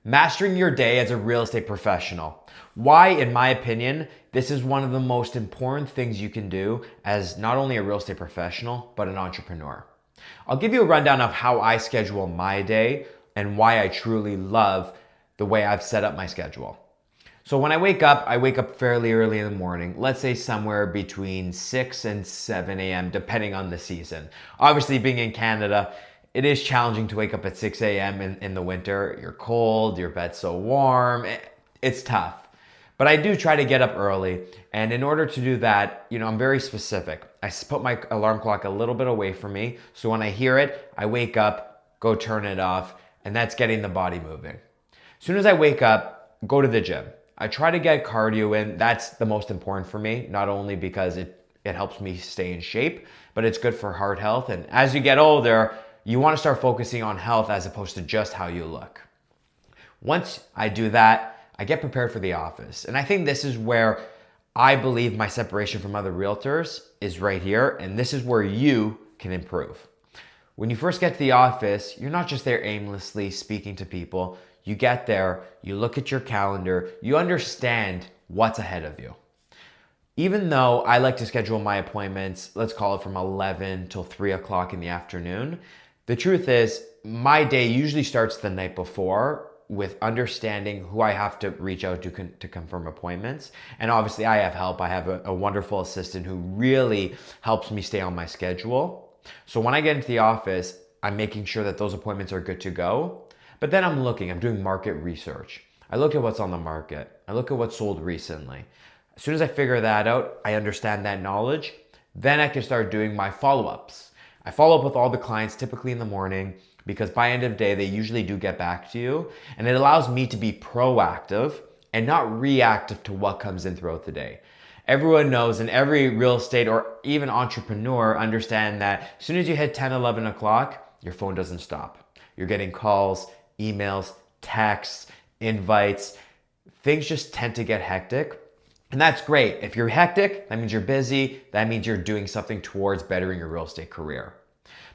Mastering your day as a real estate professional. Why, in my opinion, this is one of the most important things you can do as not only a real estate professional, but an entrepreneur. I'll give you a rundown of how I schedule my day and why I truly love the way I've set up my schedule. So when I wake up fairly early in the morning, let's say somewhere between 6 and 7 a.m., depending on the season. Obviously, being in Canada, it is challenging to wake up at 6 a.m. in the winter. You're cold, your bed's so warm, it's tough. But I do try to get up early, and in order to do that, I'm very specific. I put my alarm clock a little bit away from me, so when I hear it, I wake up, go turn it off, and that's getting the body moving. As soon as I wake up, go to the gym. I try to get cardio in. That's the most important for me, not only because it helps me stay in shape, but it's good for heart health. And as you get older, you want to start focusing on health as opposed to just how you look. Once I do that, I get prepared for the office. And I think this is where I believe my separation from other realtors is right here. And this is where you can improve. When you first get to the office, you're not just there aimlessly speaking to people. You get there, you look at your calendar, you understand what's ahead of you. Even though I like to schedule my appointments, let's call it from 11 till 3 o'clock in the afternoon, the truth is my day usually starts the night before with understanding who I have to reach out to confirm appointments. And obviously I have help. I have a wonderful assistant who really helps me stay on my schedule. So when I get into the office, I'm making sure that those appointments are good to go. But then I'm doing market research. I look at what's on the market. I look at what's sold recently. As soon as I figure that out, I understand that knowledge, then I can start doing my follow-ups. I follow up with all the clients typically in the morning because by end of day, they usually do get back to you. And it allows me to be proactive and not reactive to what comes in throughout the day. Everyone knows, and every real estate or even entrepreneur understand that as soon as you hit 10, 11 o'clock, your phone doesn't stop. You're getting calls, emails, texts, invites. Things just tend to get hectic. And that's great. If you're hectic, that means you're busy. That means you're doing something towards bettering your real estate career.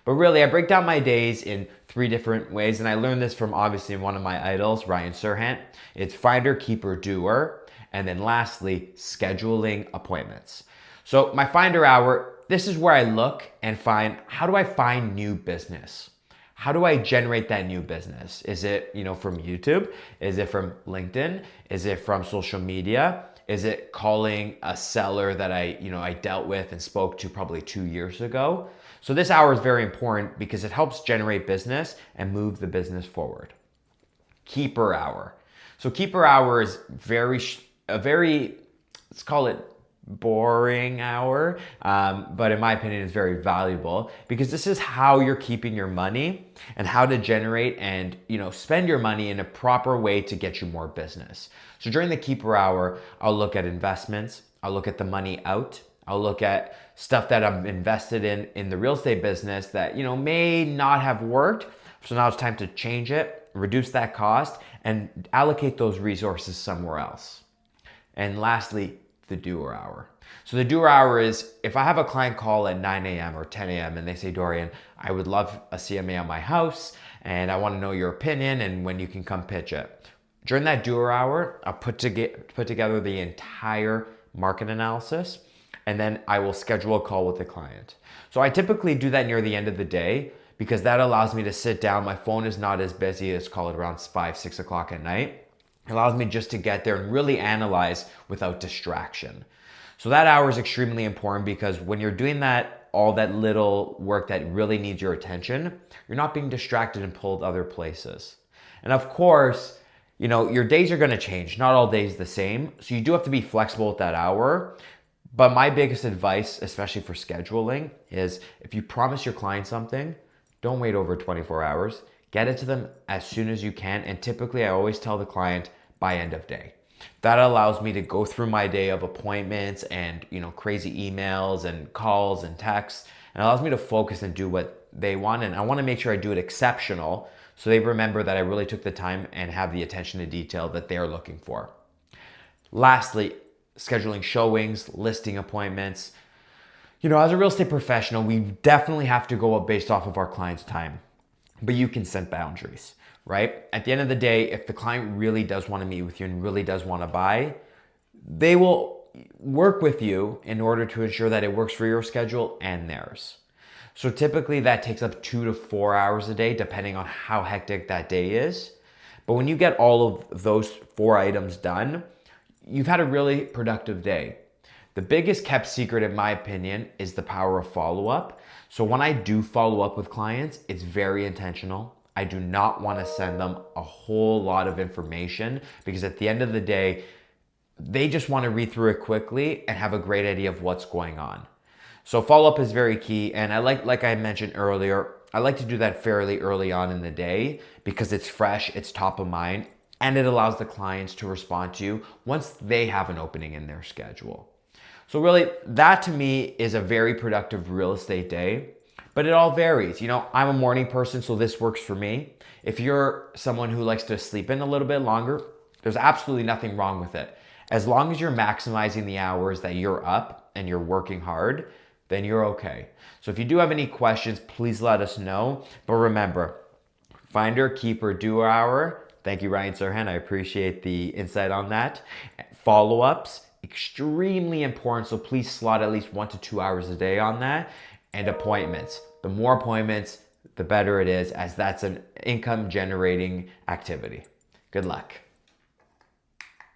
But really, I break down my days in 3 different ways. And I learned this from obviously one of my idols, Ryan Serhant. It's finder, keeper, doer. And then lastly, scheduling appointments. So my finder hour, this is where I look and find, how do I find new business? How do I generate that new business? Is it, from YouTube? Is it from LinkedIn? Is it from social media? Is it calling a seller that I dealt with and spoke to probably 2 years ago? So this hour is very important because it helps generate business and move the business forward. Keeper hour. So keeper hour is let's call it boring hour, but in my opinion, it's very valuable because this is how you're keeping your money and how to generate and spend your money in a proper way to get you more business. So during the keeper hour, I'll look at investments, I'll look at the money out, I'll look at stuff that I'm invested in the real estate business that may not have worked. So now it's time to change it, reduce that cost, and allocate those resources somewhere else. And lastly, the doer hour. So the doer hour is if I have a client call at 9 a.m. or 10 a.m. and they say, Dorian, I would love a CMA on my house and I want to know your opinion and when you can come pitch it. During that doer hour, I'll put together the entire market analysis and then I will schedule a call with the client. So I typically do that near the end of the day because that allows me to sit down. My phone is not as busy as call it around 5, 6 o'clock at night. It allows me just to get there and really analyze without distraction. So that hour is extremely important because when you're doing that, all that little work that really needs your attention, you're not being distracted and pulled other places. And of course, your days are going to change. Not all days the same. So you do have to be flexible with that hour. But my biggest advice, especially for scheduling, is if you promise your client something, don't wait over 24 hours. Get it to them as soon as you can. And typically I always tell the client by end of day. That allows me to go through my day of appointments and crazy emails and calls and texts. And allows me to focus and do what they want. And I want to make sure I do it exceptional so they remember that I really took the time and have the attention to detail that they're looking for. Lastly, scheduling showings, listing appointments. As a real estate professional, we definitely have to go based off of our client's time. But you can set boundaries. right? At the end of the day, if the client really does want to meet with you and really does want to buy, they will work with you in order to ensure that it works for your schedule and theirs. So typically that takes up 2 to 4 hours a day, depending on how hectic that day is. But when you get all of those 4 items done, you've had a really productive day. The biggest kept secret, in my opinion, is the power of follow-up. So when I do follow up with clients, it's very intentional. I do not want to send them a whole lot of information because at the end of the day, they just want to read through it quickly and have a great idea of what's going on. So follow-up is very key. And I like I mentioned earlier, I like to do that fairly early on in the day because it's fresh, it's top of mind, and it allows the clients to respond to you once they have an opening in their schedule. So really, that to me is a very productive real estate day, but it all varies. You know, I'm a morning person, so this works for me. If you're someone who likes to sleep in a little bit longer, there's absolutely nothing wrong with it. As long as you're maximizing the hours that you're up and you're working hard, then you're okay. So if you do have any questions, please let us know. But remember, finder, keeper, doer hour. Thank you, Ryan Serhan. I appreciate the insight on that. Follow-ups, extremely important. So please slot at least 1 to 2 hours a day on that. And appointments. The more appointments, the better it is, as that's an income generating activity. Good luck.